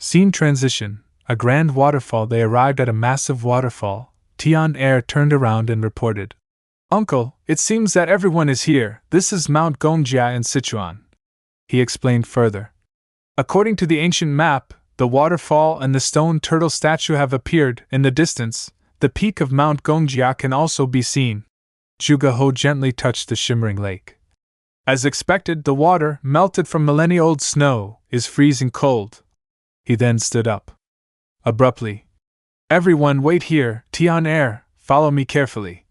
Scene transition. A grand waterfall. They arrived at a massive waterfall. Tian-er turned around and reported. Uncle, it seems that everyone is here. This is Mount Gia in Sichuan. He explained further. According to the ancient map, the waterfall and the stone turtle statue have appeared in the distance. The peak of Mount Gia can also be seen. Zhuge gently touched the shimmering lake. As expected, the water, melted from millennia-old snow, is freezing cold. He then stood up. Abruptly. Everyone wait here, Tian-er, follow me carefully.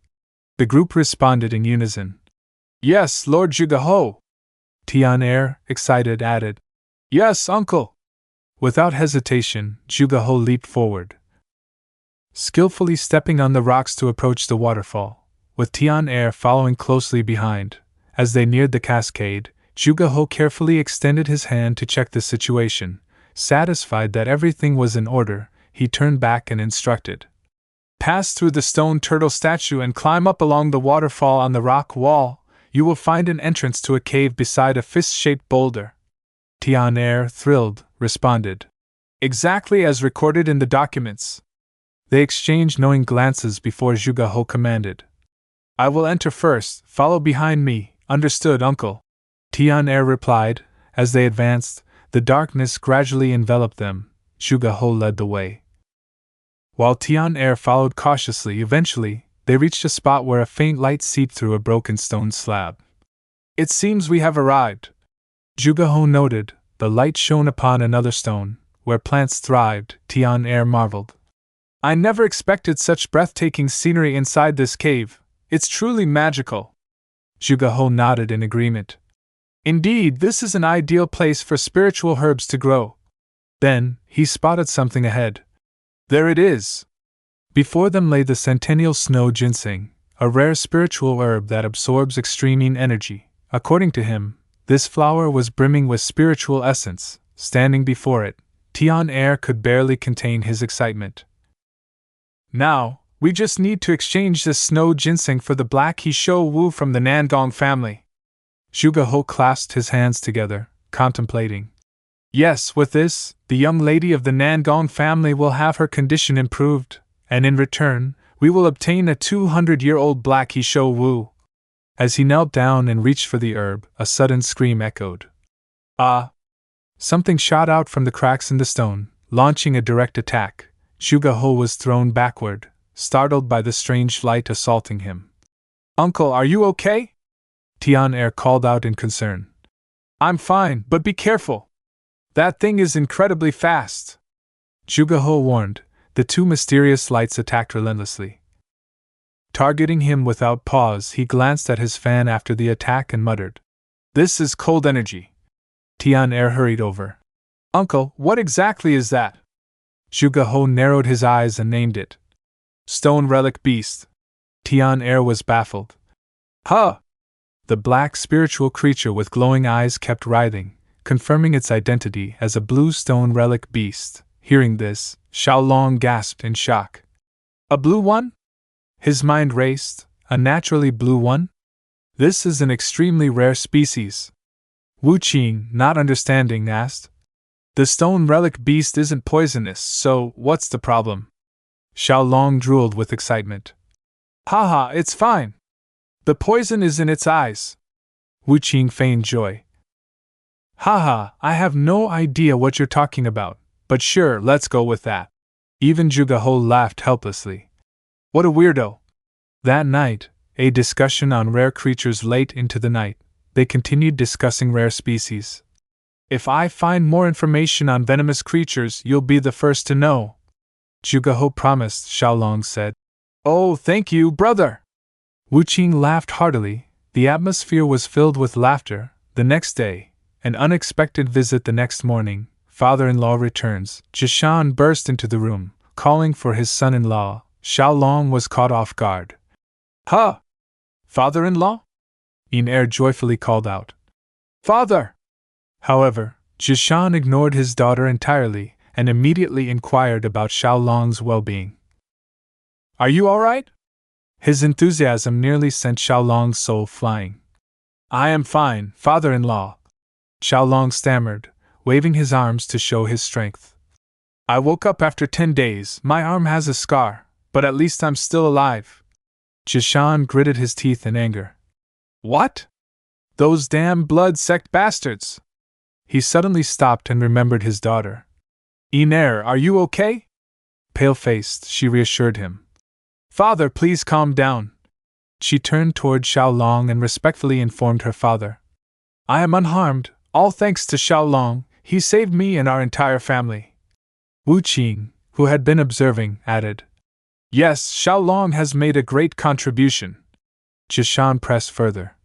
The group responded in unison. Yes, Lord Zhuge. Tian-er, excited, added. Yes, uncle. Without hesitation, Zhuge leaped forward, skillfully stepping on the rocks to approach the waterfall, with Tian-er following closely behind. As they neared the cascade, Zhuge carefully extended his hand to check the situation. Satisfied that everything was in order, he turned back and instructed. Pass through the stone turtle statue and climb up along the waterfall on the rock wall. You will find an entrance to a cave beside a fist-shaped boulder. Tian-er, thrilled, responded. Exactly as recorded in the documents. They exchanged knowing glances before Zhuge commanded. I will enter first, follow behind me, understood, uncle. Tian-er replied. As they advanced, the darkness gradually enveloped them. Zhuge led the way, while Tian-er followed cautiously. Eventually, they reached a spot where a faint light seeped through a broken stone slab. It seems we have arrived, Zhuge noted. The light shone upon another stone, where plants thrived. Tian-er marveled. I never expected such breathtaking scenery inside this cave. It's truly magical. Zhuge nodded in agreement. Indeed, this is an ideal place for spiritual herbs to grow. Then, he spotted something ahead. There it is! Before them lay the centennial snow ginseng, a rare spiritual herb that absorbs extreme energy. According to him, this flower was brimming with spiritual essence. Standing before it, Tian-er could barely contain his excitement. Now, we just need to exchange this snow ginseng for the black he shou wu from the Nangong family. Zhuge clasped his hands together, contemplating. Yes, with this, the young lady of the Nangong family will have her condition improved, and in return, we will obtain a 200-year-old black he shou wu. As he knelt down and reached for the herb, a sudden scream echoed. Ah! Something shot out from the cracks in the stone, launching a direct attack. Zhuge was thrown backward, startled by the strange light assaulting him. Uncle, are you okay? Tian-er called out in concern. I'm fine, but be careful. That thing is incredibly fast. Zhuge warned. The two mysterious lights attacked relentlessly. Targeting him without pause, he glanced at his fan after the attack and muttered. This is cold energy. Tian-er hurried over. Uncle, what exactly is that? Zhuge narrowed his eyes and named it. Stone Relic Beast. Tian-er was baffled. Huh! The black spiritual creature with glowing eyes kept writhing, confirming its identity as a blue stone relic beast. Hearing this, Shaolong gasped in shock. A blue one? His mind raced. A naturally blue one? This is an extremely rare species. Wu Qing, not understanding, asked. The stone relic beast isn't poisonous, so what's the problem? Shaolong drooled with excitement. Haha, it's fine. The poison is in its eyes. Wu Qing feigned joy. Haha, I have no idea what you're talking about, but sure, let's go with that. Even Zhuge laughed helplessly. What a weirdo. That night, a discussion on rare creatures late into the night. They continued discussing rare species. If I find more information on venomous creatures, you'll be the first to know. Zhuge promised, Shaolong said. Oh, thank you, brother! Wu Qing laughed heartily. The atmosphere was filled with laughter. The next day, an unexpected visit. The next morning, father-in-law returns. Jishan burst into the room, calling for his son-in-law. Shaolong was caught off guard. Huh! Father-in-law? In-er joyfully called out. Father! However, Jishan ignored his daughter entirely and immediately inquired about Shaolong's well-being. Are you all right? His enthusiasm nearly sent Shaolong's soul flying. I am fine, father-in-law. Shaolong stammered, waving his arms to show his strength. I woke up after 10 days. My arm has a scar, but at least I'm still alive. Jishan gritted his teeth in anger. What? Those damn blood sect bastards! He suddenly stopped and remembered his daughter. Iner, are you okay? Pale-faced, she reassured him. Father, please calm down. She turned toward Shaolong and respectfully informed her father. I am unharmed, all thanks to Shaolong. He saved me and our entire family. Wu Qing, who had been observing, added. Yes, Shaolong has made a great contribution. Jishan pressed further.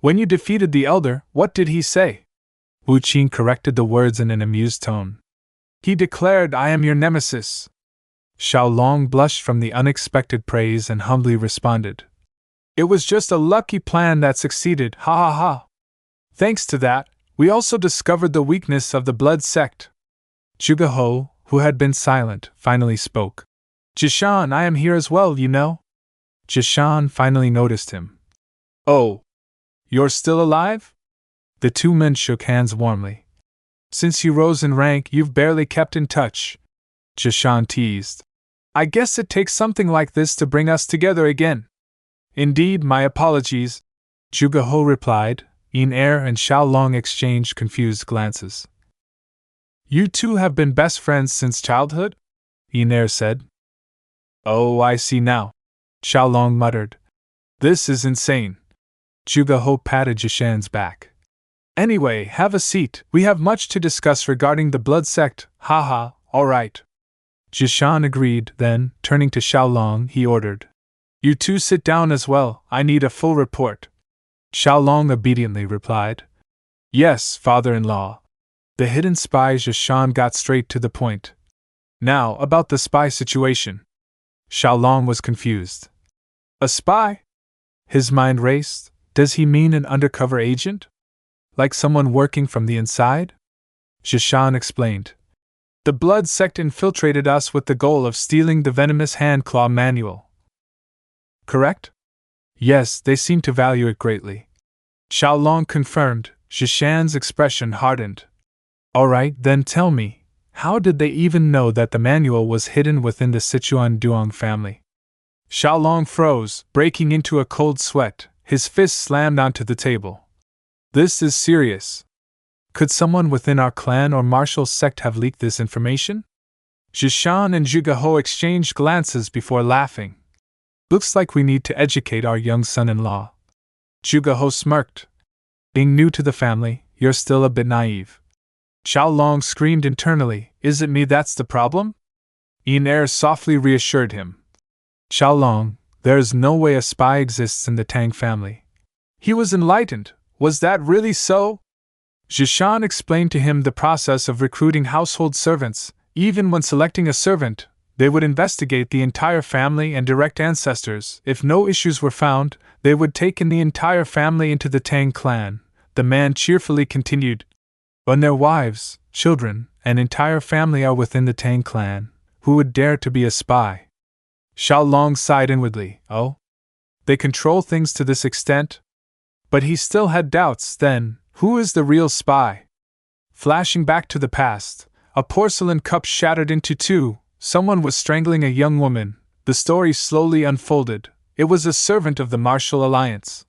When you defeated the elder, what did he say? Wu Qing corrected the words in an amused tone. He declared, I am your nemesis. Shaolong blushed from the unexpected praise and humbly responded. It was just a lucky plan that succeeded, ha ha ha. Thanks to that, we also discovered the weakness of the blood sect. Zhuge Ho, who had been silent, finally spoke. Jishan, I am here as well, you know. Jishan finally noticed him. Oh, you're still alive? The two men shook hands warmly. Since you rose in rank, you've barely kept in touch. Jishan teased. I guess it takes something like this to bring us together again. Indeed, my apologies, Zhuge Ho replied. Iner and Shaolong exchanged confused glances. You two have been best friends since childhood? Iner said. Oh, I see now, Shaolong muttered. This is insane. Zhuge Ho patted Jishan's back. Anyway, have a seat. We have much to discuss regarding the blood sect. Haha, all right. Jishan agreed, then, turning to Shaolong, he ordered. You two sit down as well, I need a full report. Shaolong obediently replied. Yes, father-in-law. The hidden spy Jishan got straight to the point. Now, about the spy situation. Shaolong was confused. A spy? His mind raced. Does he mean an undercover agent? Like someone working from the inside? Jishan explained. The blood sect infiltrated us with the goal of stealing the venomous hand-claw manual. Correct? Yes, they seem to value it greatly. Shaolong confirmed. Jishan's expression hardened. All right, then tell me, how did they even know that the manual was hidden within the Sichuan Duong family? Shaolong froze, breaking into a cold sweat, his fist slammed onto the table. This is serious. Could someone within our clan or martial sect have leaked this information? Jishan and Zhuge Ho exchanged glances before laughing. Looks like we need to educate our young son-in-law. Zhuge Ho smirked. Being new to the family, you're still a bit naive. Shaolong screamed internally, is it me that's the problem? Iner softly reassured him. Shaolong, there is no way a spy exists in the Tang family. He was enlightened. Was that really so? Jishan explained to him the process of recruiting household servants. Even when selecting a servant, they would investigate the entire family and direct ancestors. If no issues were found, they would take in the entire family into the Tang Clan. The man cheerfully continued. When their wives, children, and entire family are within the Tang Clan, who would dare to be a spy? Shaolong sighed inwardly. Oh? They control things to this extent? But he still had doubts. Then, who is the real spy? Flashing back to the past, a porcelain cup shattered into two. Someone was strangling a young woman. The story slowly unfolded. It was a servant of the Martial Alliance.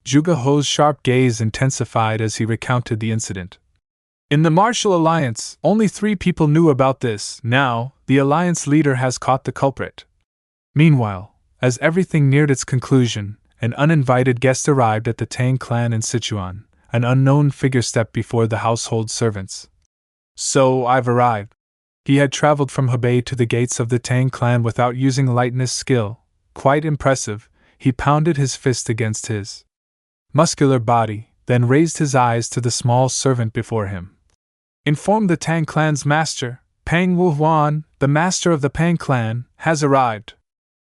Zhuge Ho's sharp gaze intensified as he recounted the incident. In the Martial Alliance, only 3 people knew about this. Now, the Alliance leader has caught the culprit. Meanwhile, as everything neared its conclusion, an uninvited guest arrived at the Tang Clan in Sichuan. An unknown figure stepped before the household servants. So, I've arrived. He had traveled from Hebei to the gates of the Tang Clan without using lightness skill. Quite impressive. He pounded his fist against his muscular body, then raised his eyes to the small servant before him. Inform the Tang Clan's master, Pang Wu Huan, the master of the Pang Clan, has arrived.